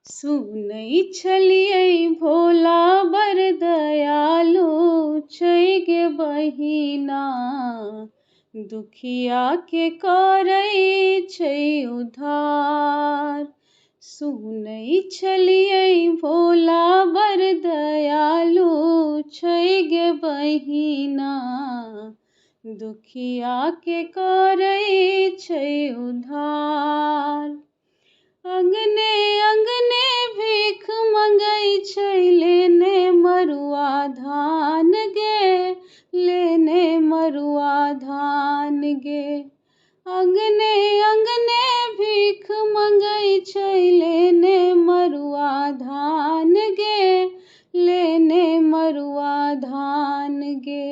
सुनै छलियै भोला बर दयालु छै गे बहिना, दुखिया के करै छै उद्धार। सुनै छलियै भोला बर दयालु छै गे बहिना, दुखिया के करै छै उद्धार। अंगने अंगने भीख मंगै छै लेने मरुआ धान गे, लेने मरुआ धान गे। अंगने अंगने भीख मंगै छै लेने मरुआ धान गे, लेने मरुआ धान गे।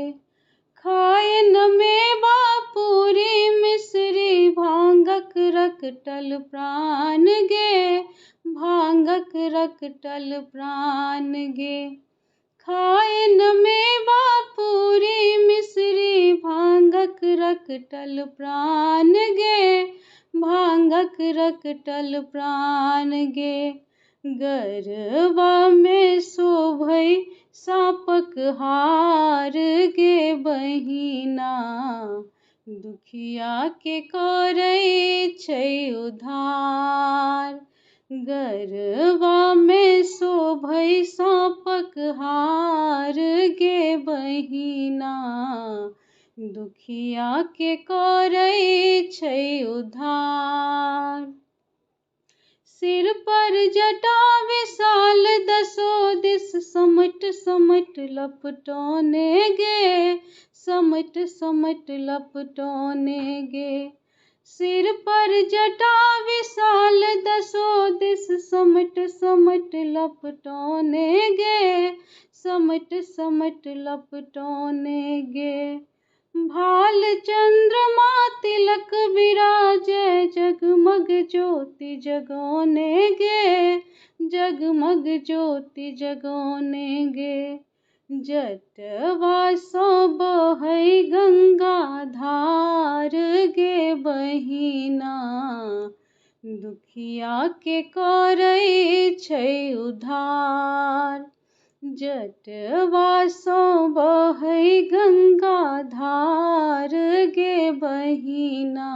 खाए न मेवा पूरी मिश्री भांगक रकटल प्राण गे, भांगक रकटल प्राण गे। खाए न मेवा पूरी मिश्री भांगक रकटल प्राण गे, भांगक रकटल प्राण गे। गरबा में शोभै साँपक हार गे बहिना, दुखिया के करै छै उद्धार। गरबा में शोभै साँपक हार गे बहिना, दुखिया के करै छै उद्धार। सिर पर जटा विशाल दसो दिस समट समट लपटोने गे, समट समट लपटोने गे। सिर पर जटा विशाल दसो दिस समट समट लपटोने गे, समट समट लपटोने गे। भाल चंद्रमा तिलक विराजे जगमग ज्योति जगोने गे, जगमग ज्योति जगोने गे। जटवा सो बहै गंगा धार गे बहिना, दुखिया के करै छै उद्धार। जटवा सो बहै गंगा धार गे बहिना,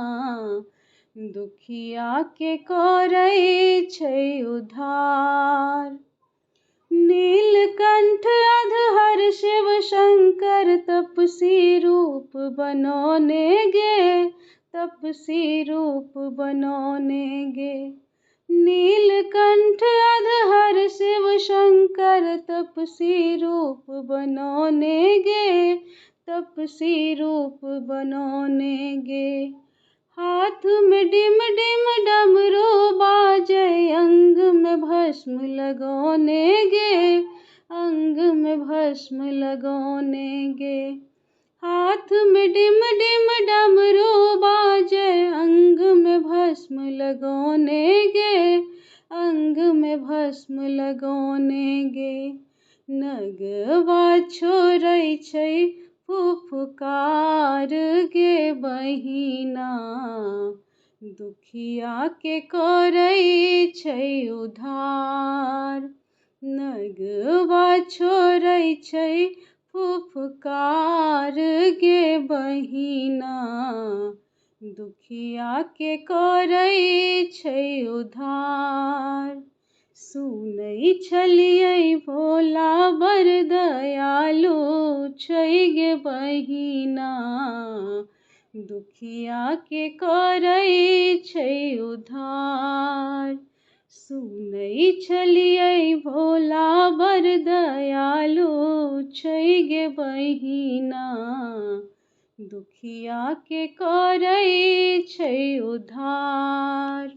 दुखिया के करै छै उद्धार। नीलकंठ अधहर शिव शंकर तपसी रूप बनोने गे, तपसी रूप बनोने गे। नीलकंठ अधहर शिव शंकर तपसी रूप बनोने गे, तपसी रूप बनोने गे। हाथ में डिम डिम डमरू बाजे अंग में भस्म लगोने गे, अंग में भस्म लगोने गे। हाथ में डिम डिम डमरू बाजे अंग में भस्म लगोने गे, अंग में भस्म लगोने गे। नगवा छोड़ै छै फुफकार गे बहिना, दुखिया के करै छै उद्धार। नगवा छोड़ै छै फुफकार गे बहिना, दुखिया के करै छै उद्धार। सुनै छलियै भोला बर दयालु छै गे बहिना, दुखिया के करै छै उद्धार। सुनै छलियै भोला बर दयालु छै गे बहिना, दुखिया के करै छै उद्धार।